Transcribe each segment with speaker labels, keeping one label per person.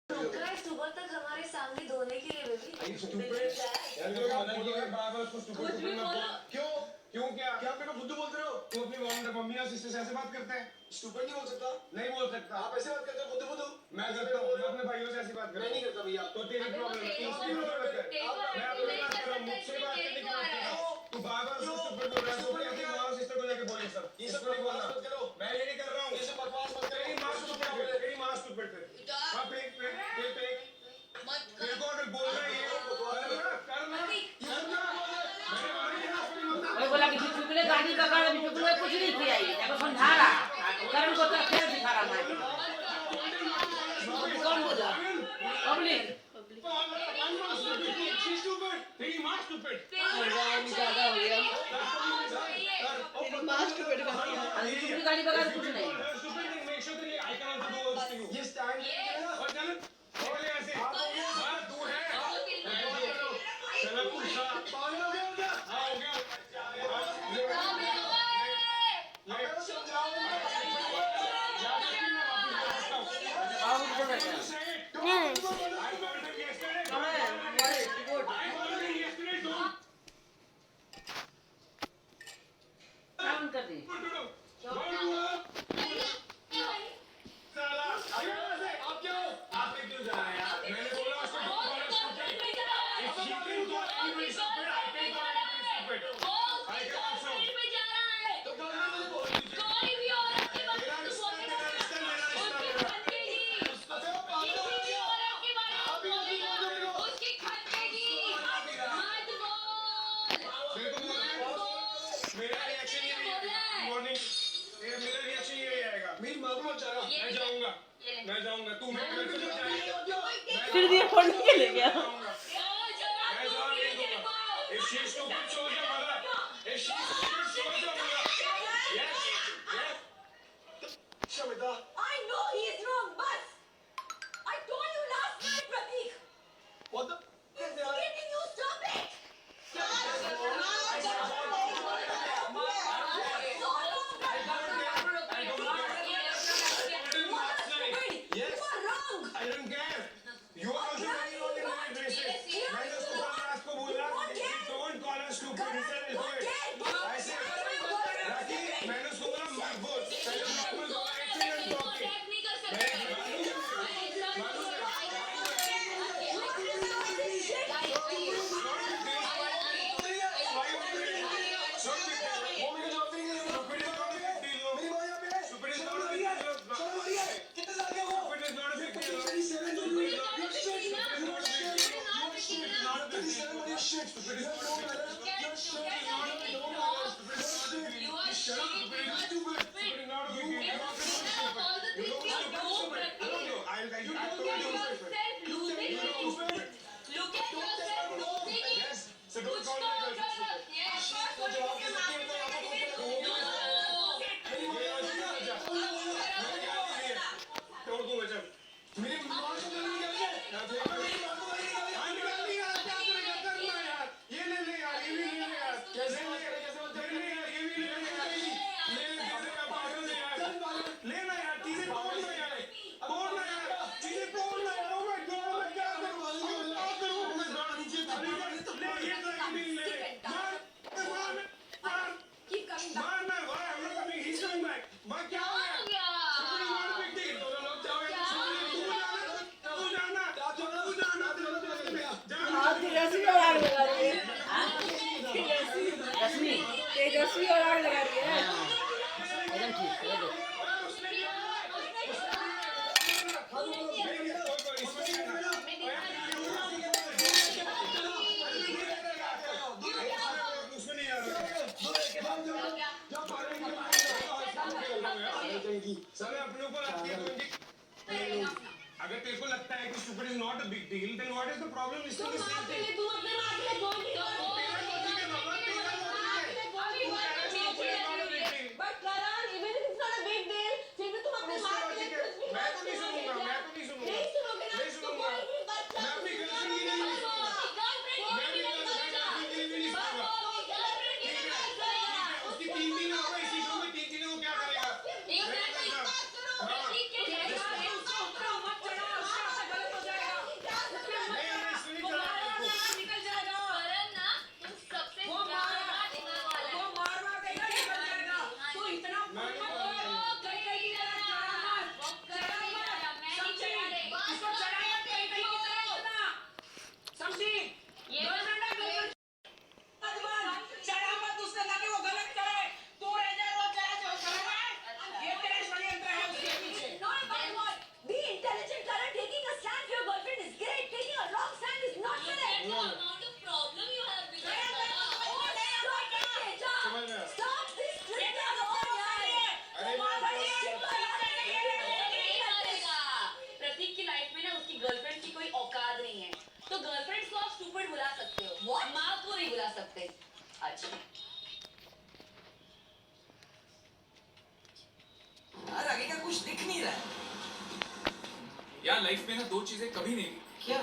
Speaker 1: सुबह तक हमारे सामने धोने के लिए बेबी।
Speaker 2: कुछ भी बोलो।
Speaker 3: क्यों क्यों क्या क्या मेरे को बुद्धू बोलते हो? तुम अपनी मम्मी और सिस्टर से ऐसे बात करते हैं? स्टूपिड नहीं बोल सकता? नहीं बोल सकता। आप ऐसे बात करते हो बुद्धू बुद्धू? मैं करता हूँ। मैं अपने भाइयों से ऐसी बात करता हूँ। मैं नहीं करता भैया। तो तेरी प्रॉब्लम है। मैं अपनी बात कर रहा हूँ। मुझसे बात करने की बात कर रहा हूँ। तू बार-बार स्टूपिड बोल रहा है। तो अपनी माँ और सिस्टर को जाके बोल ये सब। ये सब नहीं बोलना। मैं ये नहीं कर रहा हूँ। ये सब बकवास मत करो। तेरी माँ स्टूपिड है। तेरी माँ स्टूपिड है। हाँ फेक तेरे को अगर बोलना है ये करना
Speaker 4: वही बोला कि बिट्टू ने गाड़ी पकड़ा, बिट्टू ने कुछ नहीं किया, ये देखो समझा रहा करण को तो खेल दिखा रहा मैं कौन बोला पब्लिक
Speaker 3: तेरी माँ स्टूपिड
Speaker 4: ज्यादा हो गया
Speaker 2: तेरी माँ स्टूपिड कर रही है।
Speaker 4: बिट्टू गाड़ी पकड़ा कुछ नहीं
Speaker 3: स्टूपिड नहीं make sure that I can also do all things ये स्टैंड और चल बोले ऐसे हां तू है चलो पूछा पागल हो गया हां हो गया मैं जाऊंगा तू
Speaker 2: फिर ये फोन के ले गया।
Speaker 3: Shamita,
Speaker 1: I know he is wrong, but I told you last night, Pratik.
Speaker 3: what the?
Speaker 1: Can you stop it?
Speaker 3: Yes,
Speaker 1: You are wrong.
Speaker 3: I don't care. You are also very wrong in many places. मैंने उसको आज को बोला, don't call us stupid. He said it's good. I said, राखी, मैंने उसको बोला मत बोल. पहले normal बोला, excellent talking.
Speaker 2: तेजस्वी और आग लगा रही है।
Speaker 4: एकदम ठीक है देखो
Speaker 3: अगर तेरे को लगता है कि stupid is not a big deal, then what is the problem?
Speaker 1: तो माँ के लिए तू अपने माँ के लिए बोल दिया। But Karan, even if it's not a big deal, फिर भी तुम अपने माँ के लिए कुछ भी
Speaker 3: मैं तो नहीं सुनूंगा
Speaker 1: नहीं सुनोगे ना तो कोई भी बच्चा
Speaker 3: मैं अपनी गर्लफ्रेंड के लिए नहीं सुनूंगा उसकी 3 दिन हो गए इसी शो में 3 दिनों को क्या करेगा
Speaker 5: लाइफ में ना दो चीजें कभी नहीं हुई।
Speaker 4: क्या?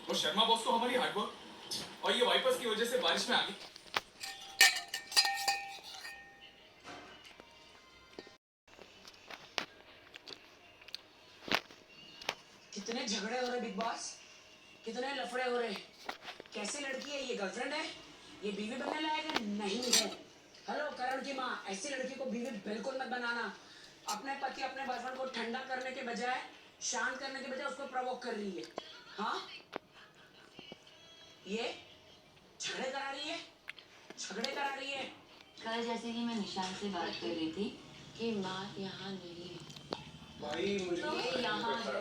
Speaker 5: वो शर्मा बॉस को हमारी हार्डवर्क और ये वाइपर्स की वजह से बारिश में आ गई।
Speaker 6: कितने झगड़े हो रहे बिग बॉस, कितने लफड़े हो रहे। कैसी लड़की है ये? गर्लफ्रेंड है? ये बीवी बनने लायक है? नहीं है। हेलो करण की माँ, ऐसी लड़की को बीवी बिल्कुल मत बनाना। अपने पति अपने बॉयफ्रेंड को ठंडा करने के बजाय, शांत करने के बजाय उसको प्रवोक कर रही है। हाँ, ये झगड़े करा रही है, झगड़े करा रही है।
Speaker 7: कल जैसे कि मैं निशान से बात कर रही थी कि माँ यहाँ नहीं है,
Speaker 3: भाई मुझे
Speaker 7: तो ये यहाँ है,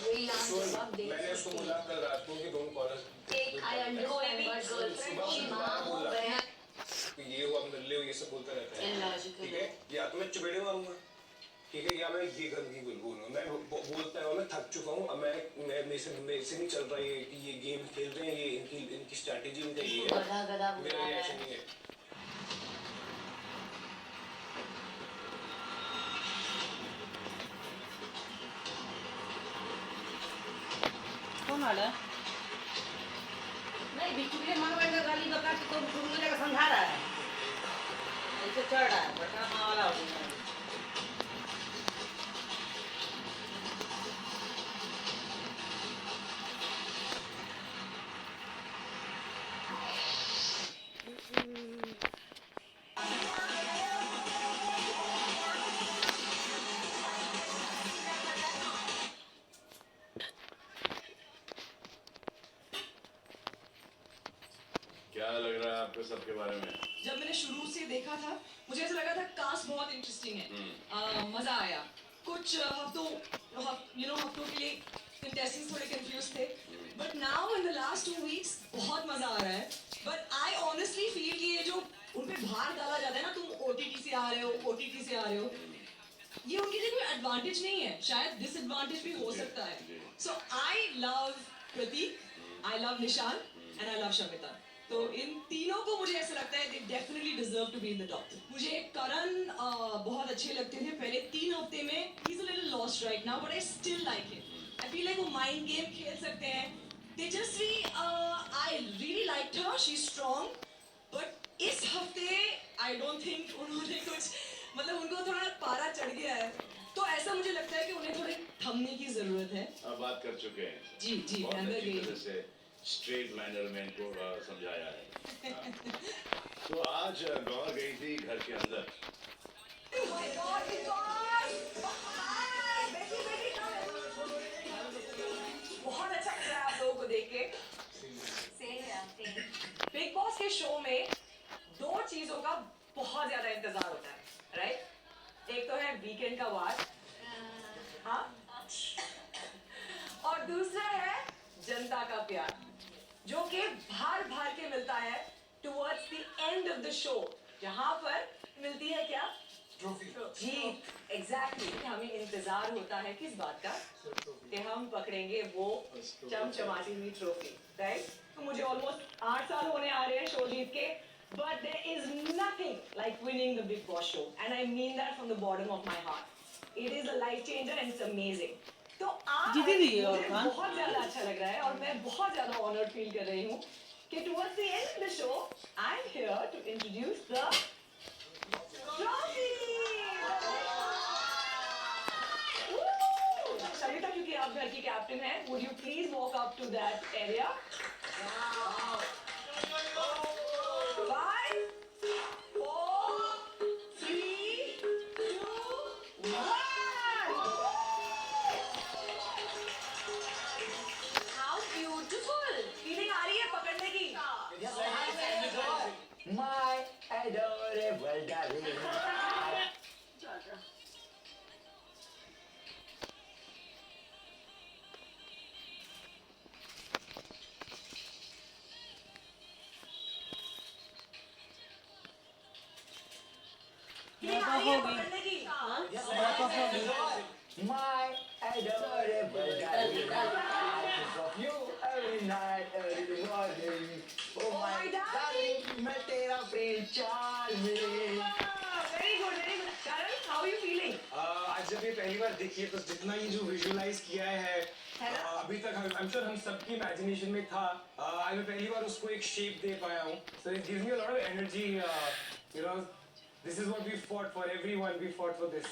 Speaker 7: ये यहाँ जवाब दे
Speaker 3: मैंने उसको बोला कल रात को कि डोंट कॉल अस।
Speaker 7: एक आई अंडरस्टैंड बट गर्लफ्रेंड की माँ हो गया
Speaker 3: कि ये हुआ मिल ये सब बोलता रहता है।
Speaker 7: इलॉजिकल
Speaker 3: ठीक है, या तो मैं चपेड़े मारूंगा, ठीक है, या मैं ये गंदगी बोलूंगा। मैं बोलता हूँ मैं थक चुका हूँ। अब मैं मेरे से नहीं चल रहा है कि ये गेम खेल रहे हैं, ये इनकी स्ट्रैटेजी इनका ये है।
Speaker 7: गधा गधा
Speaker 3: मेरा
Speaker 7: बुला रहा
Speaker 3: रिएक्शन
Speaker 7: है।
Speaker 3: नहीं है।
Speaker 2: कौन आ रहा है?
Speaker 4: नहीं बिट्टू के मन में गाली बका के तो शुरू जगह समझा रहा है, ऐसे चढ़ रहा है बटा माँ वाला हो गया।
Speaker 8: क्या लग रहा है आपको सबके बारे में?
Speaker 1: जब मैंने शुरू से देखा था मुझे ऐसा लगा था कास्ट बहुत इंटरेस्टिंग है। मजा आया। कुछ हफ्तों के लिए कंटेस्टेंट्स थोड़े कंफ्यूज थे, but now in the last 2 weeks बहुत मजा आ रहा है। बट आई ऑनेस्टली फील कि ये जो उन पे भार डाला जाता है ना, तुम ओटीटी से आ रहे हो, ओटीटी से आ रहे हो, ये उनके लिए कोई एडवांटेज नहीं है, शायद डिसएडवांटेज भी हो सकता है। So I love Prateek, I love Nishan and I love Shamita. तो इन तीनों को मुझे ऐसा लगता है they definitely deserve to be in the top 3. मुझे करण बहुत अच्छे लगते थे पहले 3 हफ्ते में। he's a little lost right now but I still like him. I feel like वो mind game खेल सकते हैं। तेजस्वी I really liked her, she's strong, but इस हफ्ते I don't think उन्होंने कुछ, मतलब उनको थोड़ा पारा चढ़ गया है, तो ऐसा मुझे लगता है कि उन्हें थोड़े थमने की जरूरत है।
Speaker 8: अब बात कर चुके हैं।
Speaker 1: जी जी,
Speaker 8: बहुत
Speaker 1: अंदर
Speaker 8: अच्छी
Speaker 1: गई।
Speaker 8: तरह से स्ट्रेट मैनर में इनको समझाया है। तो आज गौर गई थी घर के अंदर।
Speaker 1: Oh my God, Big Boss! Hi, Becky, Becky, come. बहुत अच्छा लग रहा है आप लोगों को देख के। बिग बॉस के शो में 2 चीजों का बहुत ज्यादा इंतजार होता है, राइट? एक तो है वीकेंड का वार, हाँ, और दूसरा है जनता का प्यार, जो कि भार भार के मिलता है towards the end of the show, जहां पर मिलती है क्या?
Speaker 3: ट्रॉफी।
Speaker 1: जीत। एग्जैक्टली। हमें इंतजार होता है किस बात का? कि हम पकड़ेंगे वो चमचमाती हुई ट्रॉफी, राइट? तो मुझे ऑलमोस्ट 8 साल होने आ रहे हैं शो जीत के, but there is nothing like winning the Big Boss show, and I mean that from the bottom of my heart. It is a life changer and it's amazing. तो आज
Speaker 2: जीती थी ये और
Speaker 1: मुझे
Speaker 2: खान।
Speaker 1: बहुत ज्यादा अच्छा लग रहा है और मैं बहुत ज्यादा ऑनर्ड फील कर रही हूँ कि towards the end of the show, I'm here to introduce the trophy. Woo! Shamita, क्योंकि आप घर की कैप्टन हैं, would you please walk up to that area? 5, 4, 3, 2, 1. How beautiful! Feeling आ रही है पकड़ने की?
Speaker 6: My adorable darling.
Speaker 1: Feeling आ रही है पकड़ने की?
Speaker 6: My adorable darling. I think of you every night, every morning. Oh my darling, मैं तेरा प्रेम charming.
Speaker 1: Very good, very good. Karan, how are you feeling?
Speaker 3: आज जब ये पहली बार देखिए तो जितना ये जो विजुअलाइज किया है अभी तक आई एम श्योर हम सबकी इमेजिनेशन में था। आज मैं पहली बार उसको एक शेप दे पाया हूँ। So it gives me a lot of energy. You know this is what we fought for, everyone we fought for this.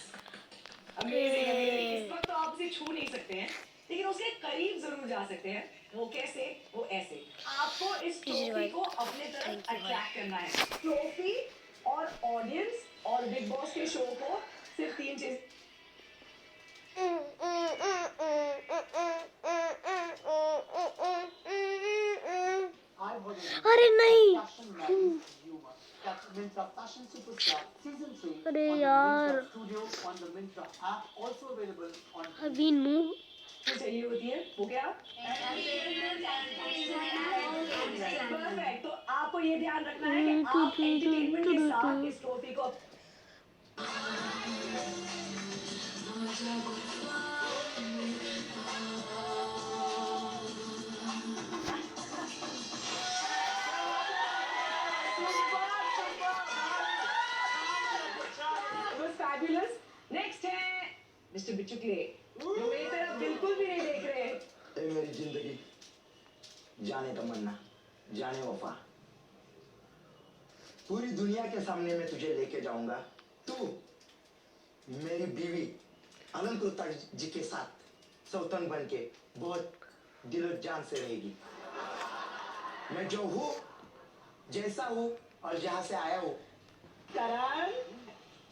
Speaker 1: Amazing amazing. इस वक्त तो आप उसे छू नहीं सकते हैं, लेकिन उसके करीब जरूर जा सकते हैं। वो कैसे? वो ऐसे। आपको इस ट्रॉफी को अपने तरफ अट्रैक्ट करना है। ट्रॉफी और ऑडियंस और बिग बॉस के शो को सिर्फ 3 चीज।
Speaker 2: अरे नहीं अरे यार अभी नू
Speaker 1: चाहिए होती है वो क्या? परफेक्ट। तो आपको ये ध्यान रखना है कि आप एंटरटेनमेंट के साथ इस ट्रॉफी को फैबुलस। नेक्स्ट है मिस्टर बिचुकले, जो मेरी तरफ बिल्कुल भी नहीं देख रहे हैं।
Speaker 9: ए मेरी जिंदगी, जाने तमन्ना, जाने वफा, पूरी दुनिया के सामने मैं तुझे लेके जाऊंगा। तू मेरी बीवी अनंत गुप्ता जी के साथ सौतन बन के बहुत दिलो जान से रहेगी। मैं जो हूँ, जैसा हूँ और जहाँ से आया हूँ।
Speaker 1: करण,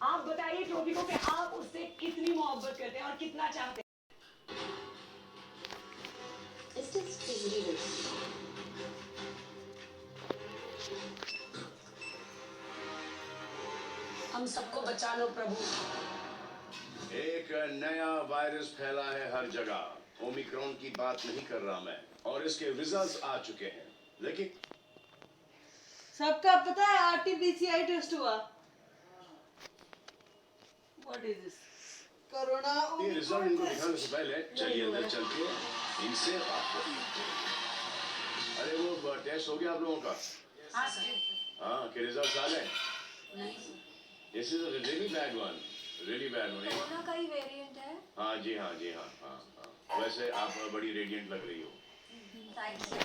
Speaker 1: आप बताइए ट्रॉफी को कि आप उससे कितनी मोहब्बत करते हैं और कितना चाहते हैं।
Speaker 6: हम सबको बचा लो प्रभु।
Speaker 8: एक नया वायरस फैला है हर जगह। ओमिक्रॉन की बात नहीं कर रहा मैं, और इसके रिजल्ट्स आ चुके हैं। लेकिन
Speaker 2: सबका पता है आरटीपीसीआर टेस्ट हुआ। What is this? कोरोना
Speaker 8: ये रिजल्ट इनको दिखाने से पहले चलिए अंदर चल के इनसे बात करते हैं। अरे वो टेस्ट हो गया आप लोगों का?
Speaker 6: हाँ सर।
Speaker 8: हाँ, के रिजल्ट्स आ गए?
Speaker 6: नहीं sir.
Speaker 8: This is a really bad one, really bad one.
Speaker 7: Corona का ही वेरिएंट है।
Speaker 8: हाँ जी, हाँ जी, हाँ हाँ हाँ। वैसे आप बड़ी रेडिएंट लग रही हो।
Speaker 7: Thanks sir.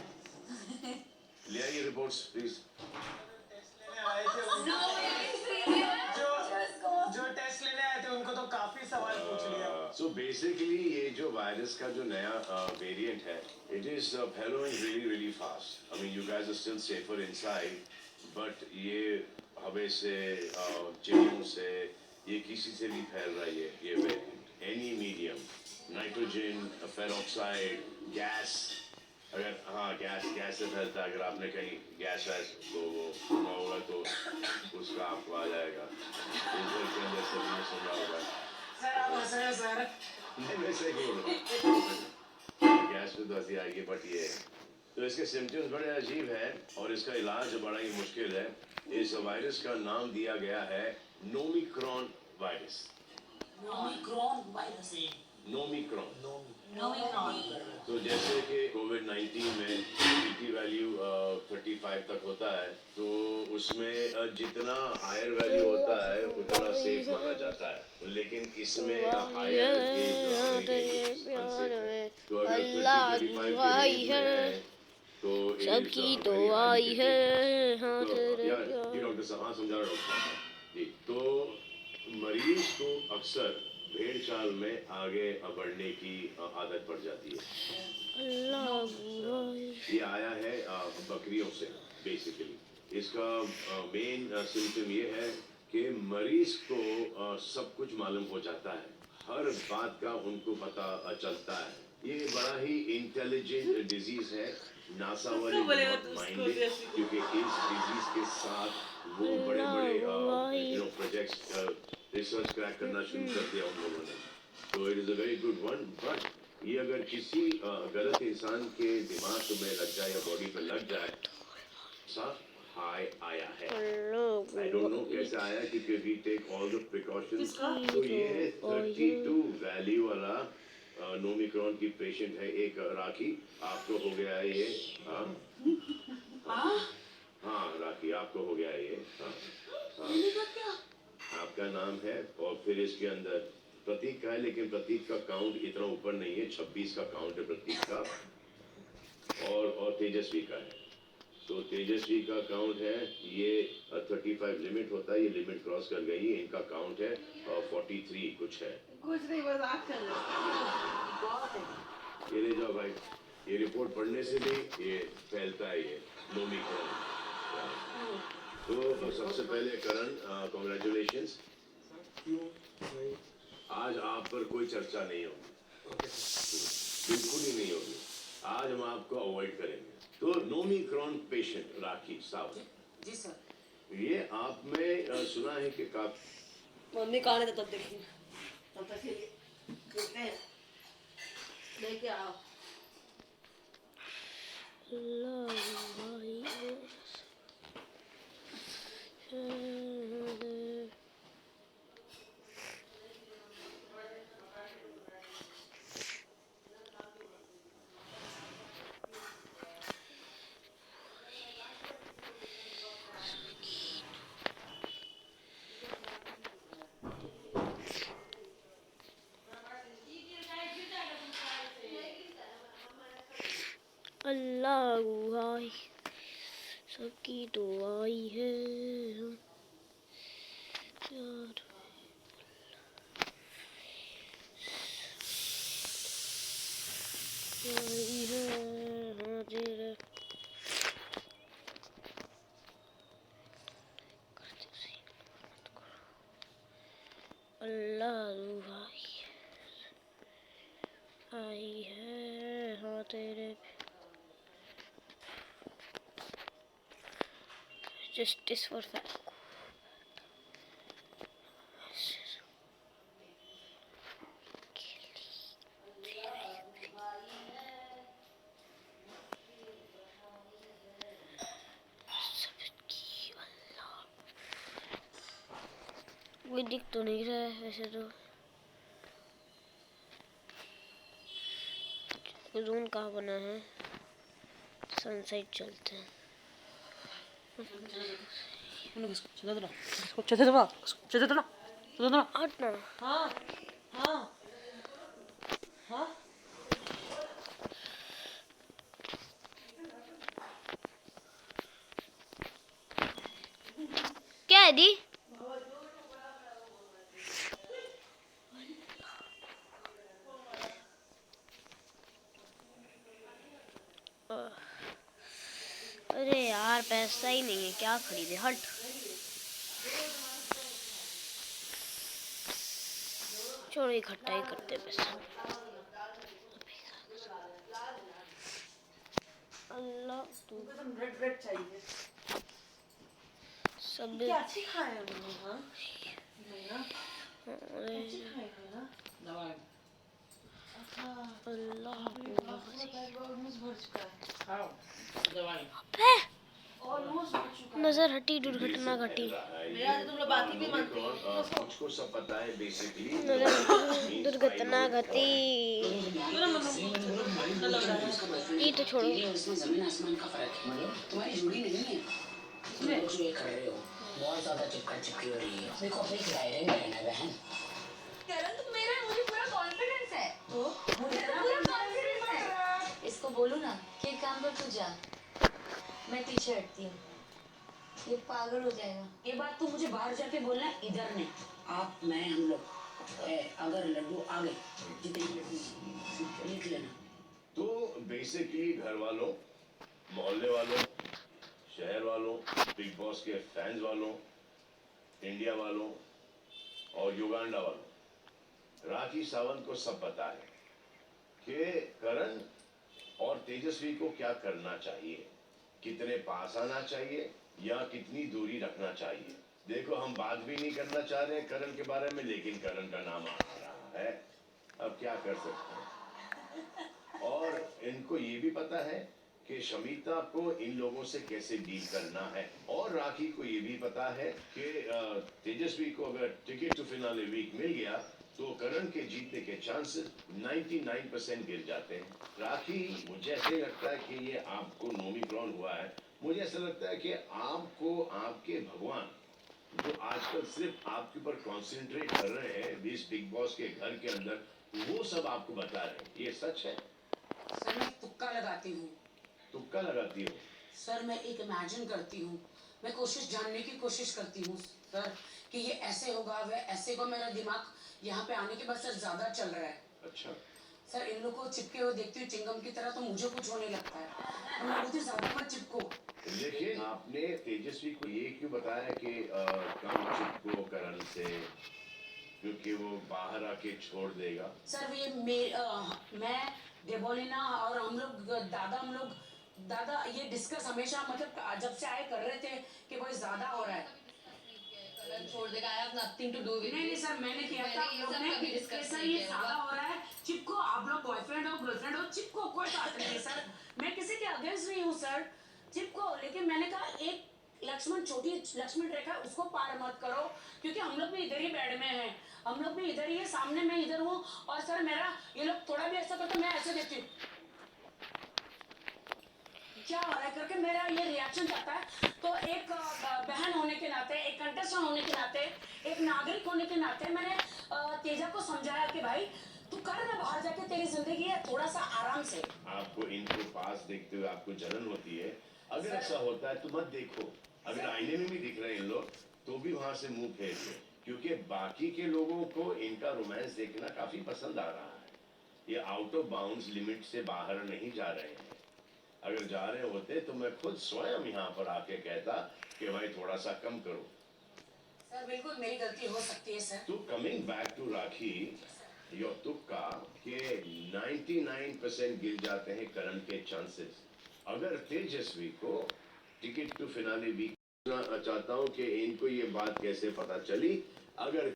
Speaker 8: ले आइए रिपोर्ट्स प्लीज।
Speaker 3: जो टेस्ट लेने आए थे उनको तो काफी सवाल पूछ लिया।
Speaker 8: सो बेसिकली ये जो वायरस का जो नया वेरिएंट है, it is following really really fast. I mean you guys are still safer inside, but ये हवा से, चिड़ियों से, ये किसी से भी फैल रहा है ये variant. Any medium, nitrogen, peroxide, gas, अगर हाँ गैस से फैलता है। अगर आपने कहीं गैस तो वो सुना होगा तो उसका आपको आ जाएगा। इधर के अंदर से भी सुना होगा।
Speaker 6: सर आप हंस रहे हैं सर।
Speaker 8: नहीं, वैसे ही बोल रहा हूँ। गैस पे तो ऐसी आएगी, बट ये तो इसके सिम्टम्स बड़े अजीब हैं और इसका इलाज बड़ा ही मुश्किल है। इस वायरस का नाम दिया गया है nomicron virus.
Speaker 6: Omicron virus.
Speaker 8: Nomicron.
Speaker 6: Omicron.
Speaker 8: तो जैसे कि कोविड-19 में इम्यूनिटी वैल्यू 35 तक होता है, तो उसमें जितना हायर वैल्यू होता है उतना सेफ माना जाता है। लेकिन इसमें हायर तो अगर 30-35 है तो
Speaker 2: सबकी तो आई है
Speaker 8: डॉक्टर साहब समझा रहा हूँ जी। तो मरीज को अक्सर भेड़ चाल में आगे बढ़ने की आदत पड़ जाती है। ये आया है बकरियों से बेसिकली। इसका मेन सिम्टम ये है कि मरीज को सब कुछ मालूम हो जाता है, हर बात का उनको पता चलता है। ये बड़ा ही इंटेलिजेंट डिजीज है। नासा वाले माइंडेड, क्योंकि इस डिजीज के साथ वो बड़े बड़े प्रोजेक्ट्स रिसर्च क्रैक करना शुरू कर दिया उन लोगों ने। तो it is a very good one. But ये अगर किसी गलत इंसान के दिमाग में लग जाए या बॉडी पे लग जाए, सा हाई आया है। आई डोंट नो कैसे आया, क्योंकि we take all the precautions. तो ये है 32 वैल्यू वाला नोमिक्रॉन की पेशेंट है एक राखी। आपको हो गया है ये। हाँ राखी, आपको हो गया है ये। हाँ, आपका नाम है और फिर इसके अंदर प्रतीक का है, लेकिन प्रतीक का काउंट इतना ऊपर नहीं है। 26 का काउंट है प्रतीक का, और तेजस्वी का है। तो तेजस्वी का काउंट है ये 35 लिमिट होता है, ये लिमिट क्रॉस कर गई है। इनका काउंट है 43 कुछ है।
Speaker 2: कुछ नहीं, बस आग कर लो।
Speaker 8: ये ले जाओ भाई, ये रिपोर्ट पढ़ने से भी ये फैलता है ये ओमिक्रॉन। तो सबसे पहले करण, कॉन्ग्रेचुलेशंस। आज आप पर कोई चर्चा नहीं होगी, बिल्कुल ही नहीं होगी। आज हम आपको अवॉइड करेंगे। तो ओमिक्रॉन पेशेंट राखी सावंत
Speaker 6: जी सर,
Speaker 8: ये आप में सुना है कि काफी
Speaker 2: मम्मी कहाँ है तब देखेंगे, तब तक देखते हैं, लेके आओ।
Speaker 10: अल्लाह भाई सबकी दुआई है। अल्लाह भाई आई है हाँ तेरे जस्टिस फॉर फैको। कोई दिख तो नहीं रहा है वैसे तो। जोन कहाँ बना है? सनसाइड चलते हैं। हटना।
Speaker 2: हाँ हाँ हाँ,
Speaker 10: क्या है दी? अरे यार पैसा ही नहीं है, क्या खरीदे? हट। छोड़ो इकट्ठा ही करते पैसा। अल्लाह तू
Speaker 2: ब्रेड ब्रेड चाहिए।
Speaker 10: सब
Speaker 2: क्या अच्छी खाए हम लोग? हाँ नहीं ना,
Speaker 10: अरे
Speaker 2: अच्छी खाए ना दवाई।
Speaker 10: अल्लाह
Speaker 2: ऑलमोस्ट भर चुका है। खाओ दवाई,
Speaker 10: पे
Speaker 2: ऑलमोस्ट भर चुका है।
Speaker 10: नजर हटी, दुर्घटना घटी।
Speaker 2: मेरा तुम लोग बात ही नहीं मानते हो।
Speaker 8: मुझको सब पता है बेसिकली।
Speaker 10: नजर हटी, दुर्घटना घटी। ये तो छोड़ो।
Speaker 6: उसमें जमीन आसमान का फर्क है। मतलब तुम्हारी जोड़ी नहीं है। तुम लोग जो ये कर रहे हो बहुत ज्यादा चिपका चिपकी हो रही है। मेरे को अपनी क्लाइंट रहना है बहन।
Speaker 1: करण तुम मेरा, मुझे पूरा कॉन्फिडेंस है।
Speaker 6: मुझे
Speaker 1: तो पूरा कॉन्फिडेंस है।
Speaker 7: इसको बोलू ना कि एक काम कर, तू जा, मैं पीछे हटती हूँ, ये पागल हो जाएगा।
Speaker 6: ये बात तू मुझे बाहर जाके बोलना, इधर नहीं। आप मैं हम लोग अगर लड्डू आ गए जितने लड्डू लिख लेना।
Speaker 8: तो बेसिकली घर वालों, मोहल्ले वालों, शहर वालों, बिग बॉस के फैंस वालों, इंडिया वालों और युगांडा वालों, राखी सावंत को सब पता है कि करण और तेजस्वी को क्या करना चाहिए, कितने पास आना चाहिए या कितनी दूरी रखना चाहिए। देखो हम बात भी नहीं करना चाह रहे हैं करण के बारे में, लेकिन करण का नाम आ रहा है, अब क्या कर सकते हैं। और इनको ये भी पता है कि शमिता को इन लोगों से कैसे डील करना है, और राखी को ये भी पता है कि तेजस्वी को अगर टिकट टू फिनाले वीक मिल गया तो करण के जीतने के चांसेस 99% गिर जाते हैं। राखी, मुझे ऐसे लगता है कि ये आपको ओमिक्रॉन हुआ है, मुझे ऐसा लगता है कि आपको आपके भगवान जो आजकल सिर्फ आपके ऊपर कंसंट्रेट कर रहे हैं इस बिग बॉस के घर के अंदर, वो सब आपको बता रहे हैं, ये सच है?
Speaker 6: सर मैं तुक्का लगाती हूँ
Speaker 8: तुक्का लगाती हो?
Speaker 6: सर, मैं एक इमेजिन करती हूँ, मैं कोशिश जानने की कोशिश करती हूँ सर कि ये ऐसे होगा वह ऐसे होगा। मेरा दिमाग यहाँ पे आने के बाद सर ज्यादा चल रहा है।
Speaker 8: अच्छा।
Speaker 6: सर इन लोगों को चिपके हुए देखती हूँ चिंगम की तरह, तो मुझे कुछ होने लगता है। तो मैं बोलती हूँ ज्यादा मत चिपको।
Speaker 8: लेकिन आपने तेजस्वी को ये क्यों बताया कि कम चिपको करण से, क्योंकि वो बाहर आके छोड़ देगा?
Speaker 6: सर ये मैं डेबोलिना और हम लोग दादा ये डिस्कस हमेशा मतलब जब से आए कर रहे थे कि कोई ज्यादा हो रहा है।
Speaker 1: छोड़ देगा, I have nothing to do with
Speaker 6: नहीं सर, मैंने किया था
Speaker 1: मैंने ये सब कभी
Speaker 6: कि
Speaker 1: discuss
Speaker 6: सर
Speaker 1: नहीं
Speaker 6: ये
Speaker 1: किया
Speaker 6: ज्यादा
Speaker 1: होगा।
Speaker 6: हो रहा है, चिपको। आप लोग बॉयफ्रेंड हो गर्लफ्रेंड हो, चिपको, कोई बात नहीं है सर। मैं किसी के अगेंस्ट नहीं हूँ सर, चिपको। लेकिन मैंने कहा एक छोटी लक्ष्मण रेखा उसको पार मत करो, क्योंकि हम लोग भी इधर ही बेड में हैं, हम लोग भी इधर ही है, सामने मैं इधर हूँ। और सर मेरा ये लोग थोड़ा भी ऐसा करते मैं ऐसे देखती हूँ क्या हो रहा है करके, मेरा ये रिएक्शन जाता है। तो एक बहन होने के नाते, एक कंटेस्टेंट होने के नाते, एक नागरिक होने के नाते मैंने तेजा को समझाया कि भाई तू कर ना, बाहर जाके तेरी जिंदगी है, थोड़ा सा आराम से।
Speaker 8: आपको इनको पास देखते हुए आपको जलन होती है? अगर ऐसा होता है तो मत देखो। अगर आईने में भी दिख रहे हैं इन लोग तो भी वहां से मुंह फेर लो, क्योंकि बाकी के लोगों को इनका रोमांस देखना काफी पसंद आ रहा है। ये आउट ऑफ बाउंड्स लिमिट से बाहर नहीं जा रहे हैं। अगर जा रहे होते तो मैं खुद स्वयं यहाँ पर आके कहता कि भाई थोड़ा सा कम करो।
Speaker 6: सर बिल्कुल मेरी गलती हो सकती है सर।
Speaker 8: तो coming back to Rakhi, your तुक्का के 99% गिर जाते हैं करण के चांसेस। अगर तेजस्वी को टिकट टू फिनाले वीक चाहता हूँ कि इनको ये बात कैसे पता चली। अगर